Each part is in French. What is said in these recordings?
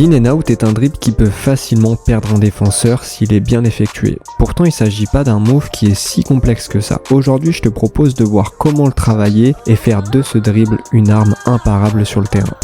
L'in and out est un dribble qui peut facilement perdre un défenseur s'il est bien effectué. Pourtant, il ne s'agit pas d'un move qui est si complexe que ça. Aujourd'hui, je te propose de voir comment le travailler et faire de ce dribble une arme imparable sur le terrain.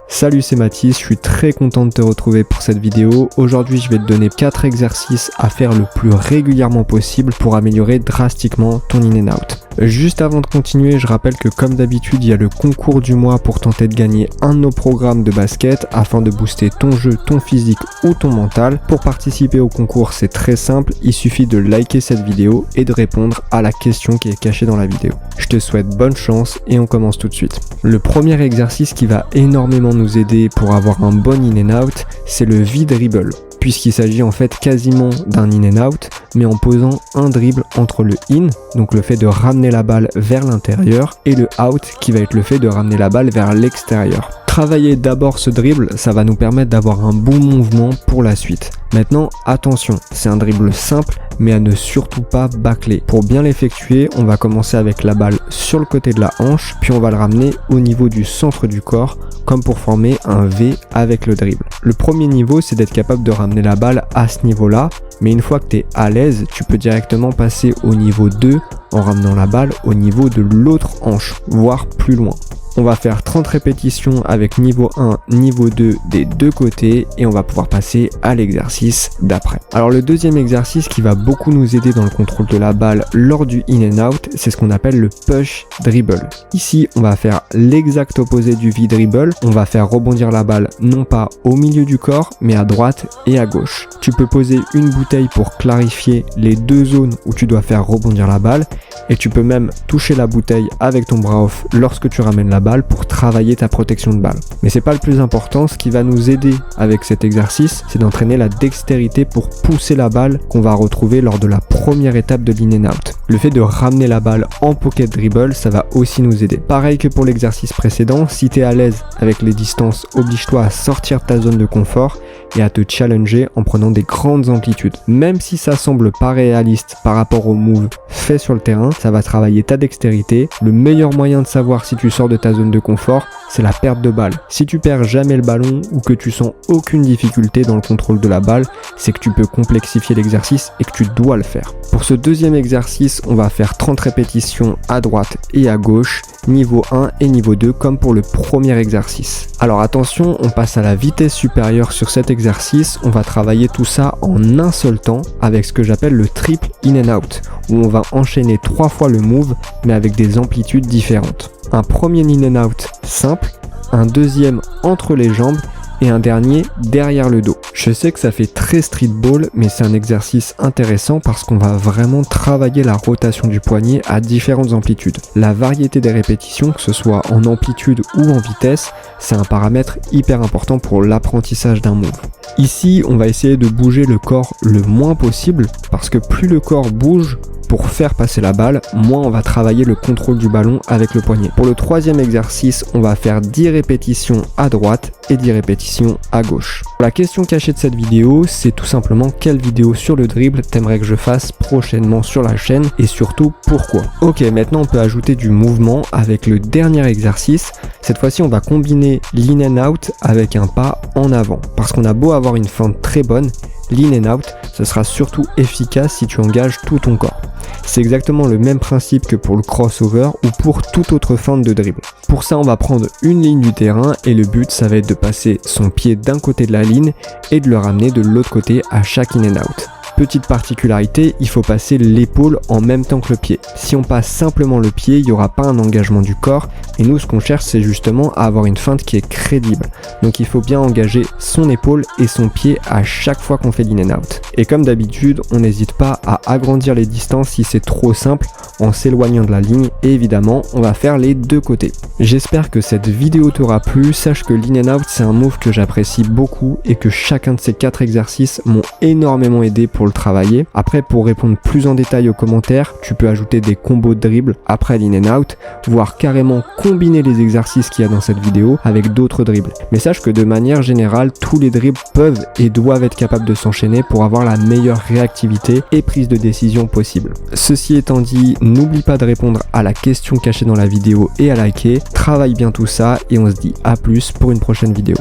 Salut, c'est Mathis, je suis très content de te retrouver pour cette vidéo. Aujourd'hui, je vais te donner 4 exercices à faire le plus régulièrement possible pour améliorer drastiquement ton in and out. Juste avant de continuer, je rappelle que comme d'habitude, il y a le concours du mois pour tenter de gagner un de nos programmes de basket afin de booster ton jeu, ton physique ou ton mental. Pour participer au concours, c'est très simple, il suffit de liker cette vidéo et de répondre à la question qui est cachée dans la vidéo. Je te souhaite bonne chance et on commence tout de suite. Le premier exercice qui va énormément nous aider pour avoir un bon in and out, c'est le V-dribble, puisqu'il s'agit en fait quasiment d'un in and out, mais en posant un dribble entre le in, donc le fait de ramener la balle vers l'intérieur, et le out, qui va être le fait de ramener la balle vers l'extérieur. Travailler d'abord ce dribble, ça va nous permettre d'avoir un bon mouvement pour la suite. Maintenant, attention, c'est un dribble simple, mais à ne surtout pas bâcler. Pour bien l'effectuer, on va commencer avec la balle sur le côté de la hanche, puis on va le ramener au niveau du centre du corps, comme pour former un V avec le dribble. Le premier niveau, c'est d'être capable de ramener la balle à ce niveau-là, mais une fois que tu es à l'aise, tu peux directement passer au niveau 2 en ramenant la balle au niveau de l'autre hanche, voire plus loin. On va faire 30 répétitions avec niveau 1, niveau 2 des deux côtés et on va pouvoir passer à l'exercice d'après. Alors le deuxième exercice qui va beaucoup nous aider dans le contrôle de la balle lors du in and out, c'est ce qu'on appelle le push dribble. Ici, on va faire l'exact opposé du V-dribble. On va faire rebondir la balle non pas au milieu du corps, mais à droite et à gauche. Tu peux poser une bouteille pour clarifier les deux zones où tu dois faire rebondir la balle et tu peux même toucher la bouteille avec ton bras off lorsque tu ramènes la balle pour travailler ta protection de balle. Mais c'est pas le plus important, ce qui va nous aider avec cet exercice, c'est d'entraîner la dextérité pour pousser la balle qu'on va retrouver lors de la première étape de l'in and out. Le fait de ramener la balle en pocket dribble, ça va aussi nous aider. Pareil que pour l'exercice précédent, si tu es à l'aise avec les distances, oblige-toi à sortir de ta zone de confort et à te challenger en prenant des grandes amplitudes. Même si ça semble pas réaliste par rapport au move fait sur le terrain, ça va travailler ta dextérité. Le meilleur moyen de savoir si tu sors de ta zone de confort, c'est la perte de balle. Si tu perds jamais le ballon ou que tu sens aucune difficulté dans le contrôle de la balle, c'est que tu peux complexifier l'exercice et que tu dois le faire. Pour ce deuxième exercice, on va faire 30 répétitions à droite et à gauche, niveau 1 et niveau 2 comme pour le premier exercice. Alors attention, on passe à la vitesse supérieure sur cet exercice, on va travailler tout ça en un seul temps avec ce que j'appelle le triple in and out, où on va enchaîner 3 fois le move mais avec des amplitudes différentes. Un premier in and out simple, un deuxième entre les jambes et un dernier derrière le dos. Je sais que ça fait très streetball, mais c'est un exercice intéressant parce qu'on va vraiment travailler la rotation du poignet à différentes amplitudes. La variété des répétitions, que ce soit en amplitude ou en vitesse, c'est un paramètre hyper important pour l'apprentissage d'un move. Ici, on va essayer de bouger le corps le moins possible parce que plus le corps bouge pour faire passer la balle, moins on va travailler le contrôle du ballon avec le poignet. Pour le troisième exercice, on va faire 10 répétitions à droite et 10 répétitions à gauche. La question cachée de cette vidéo, c'est tout simplement quelle vidéo sur le dribble t'aimerais que je fasse prochainement sur la chaîne et surtout pourquoi. Ok, maintenant on peut ajouter du mouvement avec le dernier exercice. Cette fois-ci, on va combiner l'in and out avec un pas en avant. Parce qu'on a beau avoir une feinte très bonne, l'in and out, ce sera surtout efficace si tu engages tout ton corps. C'est exactement le même principe que pour le crossover ou pour toute autre feinte de dribble. Pour ça, on va prendre une ligne du terrain et le but, ça va être de passer son pied d'un côté de la ligne et de le ramener de l'autre côté à chaque in and out. Petite particularité, il faut passer l'épaule en même temps que le pied. Si on passe simplement le pied, il n'y aura pas un engagement du corps et nous ce qu'on cherche c'est justement à avoir une feinte qui est crédible. Donc il faut bien engager son épaule et son pied à chaque fois qu'on fait l'in and out. Et comme d'habitude, on n'hésite pas à agrandir les distances si c'est trop simple en s'éloignant de la ligne et évidemment on va faire les deux côtés. J'espère que cette vidéo t'aura plu, sache que l'in and out c'est un move que j'apprécie beaucoup et que chacun de ces 4 exercices m'ont énormément aidé pour le travailler. Après, pour répondre plus en détail aux commentaires, tu peux ajouter des combos de dribble après l'in and out, voire carrément combiner les exercices qu'il y a dans cette vidéo avec d'autres dribbles. Mais sache que de manière générale, tous les dribbles peuvent et doivent être capables de s'enchaîner pour avoir avoir la meilleure réactivité et prise de décision possible. Ceci étant dit, n'oublie pas de répondre à la question cachée dans la vidéo et à liker. Travaille bien tout ça et on se dit à plus pour une prochaine vidéo.